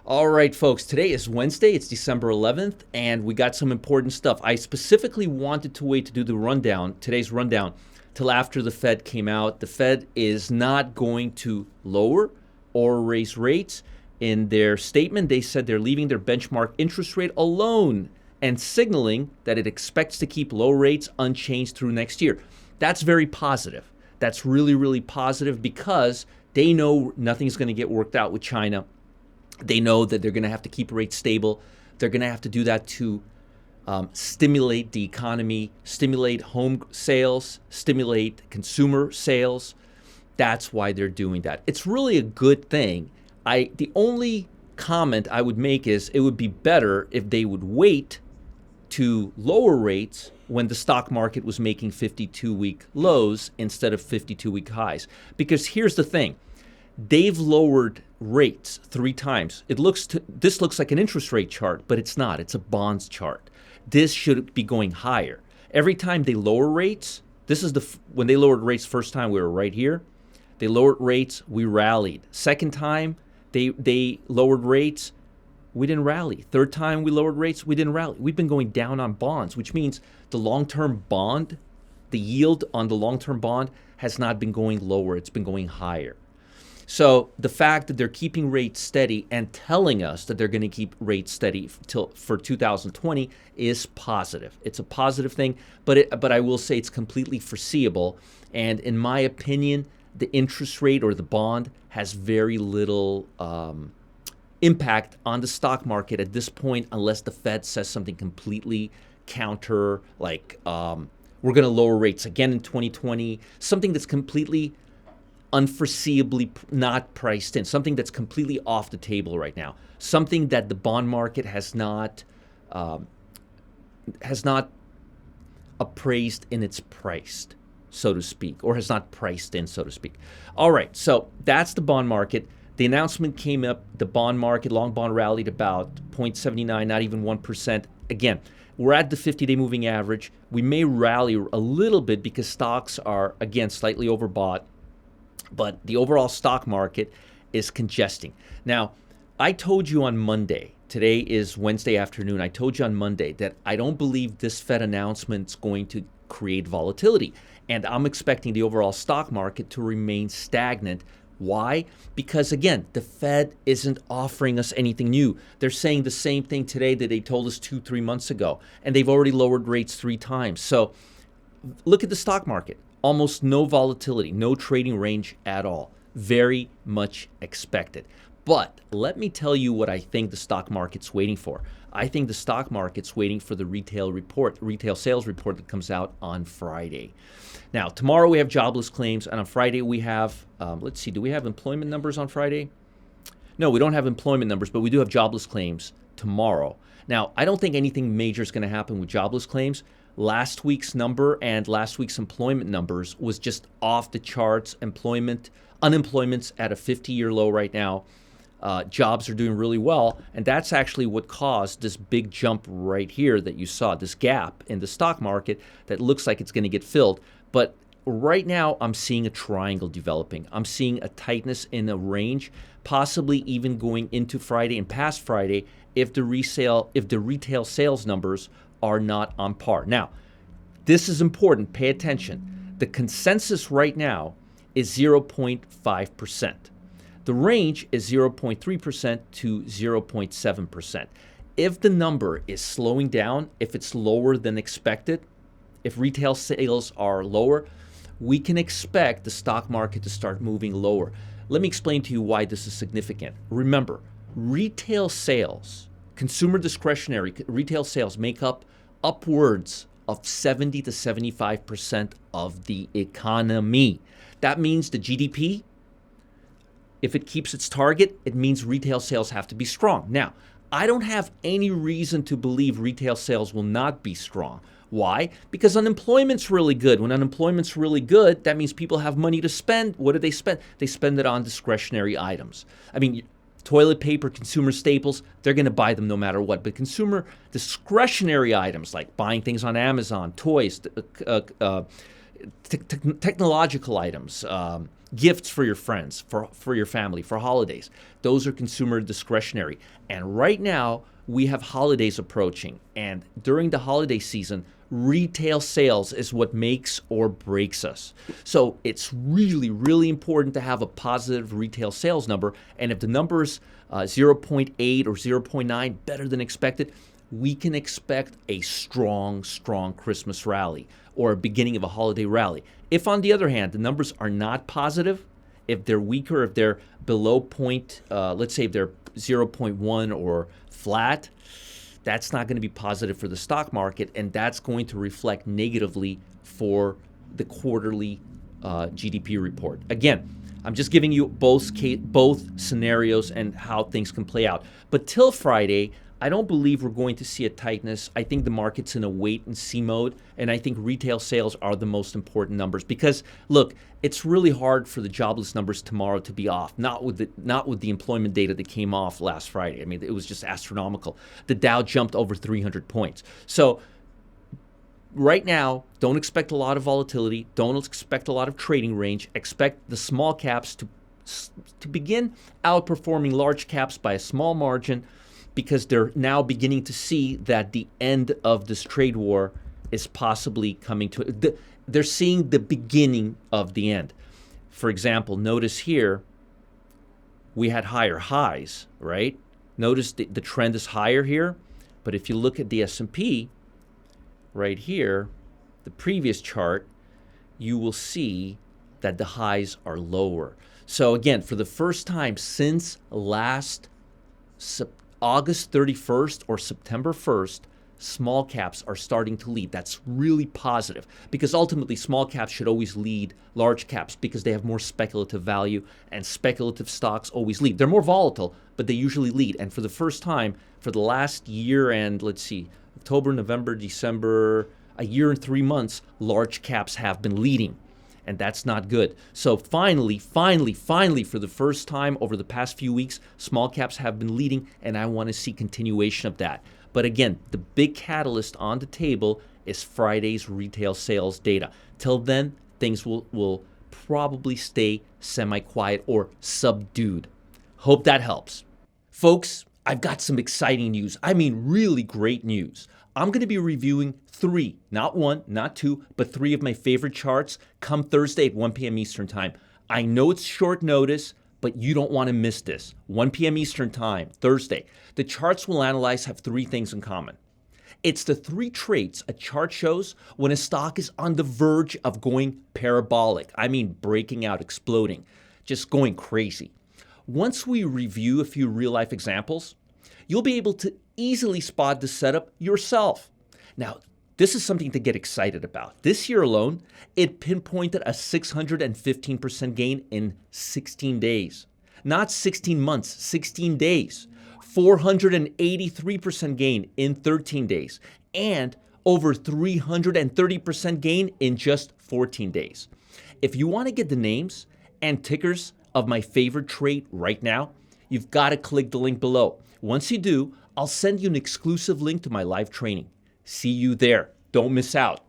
All right, folks, today is Wednesday. It's December 11th, and we got some important stuff. I specifically wanted to wait to do the rundown, today's rundown, till after the Fed came out. The Fed is not going to lower or raise rates. In their statement, they said they're leaving their benchmark interest rate alone and signaling that it expects to keep low rates unchanged through next year. That's very positive. That's really, really positive because they know nothing's going to get worked out with China. They know that they're going to have to keep rates stable. They're going to have to do that to stimulate the economy, stimulate home sales, stimulate consumer sales. That's why they're doing that. It's really a good thing. The only comment I would make is it would be better if they would wait to lower rates when the stock market was making 52-week lows instead of 52-week highs. Because here's the thing. They've lowered rates 3 times. This looks like an interest rate chart, but it's not. It's a bonds chart. This should be going higher. Every time they lower rates, when they lowered rates first time, we were right here. They lowered rates, we rallied. Second time, they lowered rates, we didn't rally. Third time we lowered rates, we didn't rally. We've been going down on bonds, which means the long-term bond, the yield on the long-term bond has not been going lower. It's been going higher. So the fact that they're keeping rates steady and telling us that they're going to keep rates steady for 2020 is positive. It's a positive thing, but I will say it's completely foreseeable. And in my opinion, the interest rate or the bond has very little impact on the stock market at this point, unless the Fed says something completely counter, like we're going to lower rates again in 2020, something that's completely unforeseeably not priced in, something that's completely off the table right now, something that the bond market has not appraised in its priced, so to speak, or has not priced in, so to speak. All right, so that's the bond market. The announcement came up, the bond market, long bond rallied about 0.79, not even 1%. Again, we're at the 50-day moving average. We may rally a little bit because stocks are, again, slightly overbought. But the overall stock market is congesting. Now, I told you on Monday, today is Wednesday afternoon, I told you on Monday that I don't believe this Fed announcement is going to create volatility. And I'm expecting the overall stock market to remain stagnant. Why? Because, again, the Fed isn't offering us anything new. They're saying the same thing today that they told us 2-3 months ago. And they've already lowered rates 3 times. So look at the stock market. Almost no volatility, no trading range at all. Very much expected. But let me tell you what I think the stock market's waiting for. I think the stock market's waiting for the retail sales report that comes out on Friday. Now, tomorrow we have jobless claims, and on Friday we have, let's see, do we have employment numbers on Friday? No, we don't have employment numbers, but we do have jobless claims tomorrow. Now, I don't think anything major is going to happen with jobless claims. Last week's number and last week's employment numbers was just off the charts. Unemployment's at a 50-year low right now. Jobs are doing really well, and that's actually what caused this big jump right here that you saw, this gap in the stock market that looks like it's going to get filled. But right now, I'm seeing a triangle developing. I'm seeing a tightness in a range, possibly even going into Friday and past Friday if the retail sales numbers are not on par. Now, this is important. Pay attention. The consensus right now is 0.5%. The range is 0.3% to 0.7%. If the number is slowing down, if it's lower than expected, if retail sales are lower, we can expect the stock market to start moving lower. Let me explain to you why this is significant. Remember, retail sales, consumer discretionary retail sales make up upwards of 70 to 75% of the economy. That means the GDP, if it keeps its target, it means retail sales have to be strong. Now, I don't have any reason to believe retail sales will not be strong. Why? Because unemployment's really good. When unemployment's really good, that means people have money to spend. What do they spend? They spend it on discretionary items. I mean, toilet paper, consumer staples, they're going to buy them no matter what. But consumer discretionary items like buying things on Amazon, toys, technological items, gifts for your friends, for your family, for holidays. Those are consumer discretionary. And right now, we have holidays approaching. And during the holiday season, retail sales is what makes or breaks us. So it's really, really important to have a positive retail sales number. And if the number is 0.8 or 0.9, better than expected, we can expect a strong, strong Christmas rally or a beginning of a holiday rally. If, on the other hand, the numbers are not positive, if they're weaker, if they're below point, let's say if they're 0.1 or flat, that's not going to be positive for the stock market, and that's going to reflect negatively for the quarterly GDP report. Again, I'm just giving you both scenarios and how things can play out. But till Friday, I don't believe we're going to see a tightness. I think the market's in a wait and see mode, and I think retail sales are the most important numbers because, look, it's really hard for the jobless numbers tomorrow to be off. Not with the employment data that came off last Friday. I mean, it was just astronomical. The Dow jumped over 300 points. So right now, don't expect a lot of volatility. Don't expect a lot of trading range. Expect the small caps to begin outperforming large caps by a small margin, because they're now beginning to see that the end of this trade war is possibly coming to they're seeing the beginning of the end. For example, notice here, we had higher highs, right? Notice the trend is higher here, but if you look at the S&P right here, the previous chart, you will see that the highs are lower. So again, for the first time since last August 31st or September 1st, small caps are starting to lead. That's really positive because ultimately small caps should always lead large caps because they have more speculative value, and speculative stocks always lead. They're more volatile, but they usually lead. And for the first time, for the last year and let's see, October, November, December, a year and 3 months, large caps have been leading. And that's not good. So finally, for the first time over the past few weeks, small caps have been leading, and I want to see continuation of that. But again, the big catalyst on the table is Friday's retail sales data. Till then, things will probably stay semi-quiet or subdued. Hope that helps. Folks, I've got some exciting news. I mean, really great news. I'm going to be reviewing 3, not 1, not 2, but 3 of my favorite charts come Thursday at 1 p.m. Eastern Time. I know it's short notice, but you don't want to miss this. 1 p.m. Eastern Time, Thursday. The charts we'll analyze have 3 things in common. It's the 3 traits a chart shows when a stock is on the verge of going parabolic. I mean, breaking out, exploding, just going crazy. Once we review a few real-life examples, you'll be able to easily spot the setup yourself. Now, this is something to get excited about. This year alone, it pinpointed a 615% gain in 16 days. Not 16 months, 16 days. 483% gain in 13 days. And over 330% gain in just 14 days. If you want to get the names and tickers of my favorite trade right now, you've got to click the link below. Once you do, I'll send you an exclusive link to my live training. See you there. Don't miss out.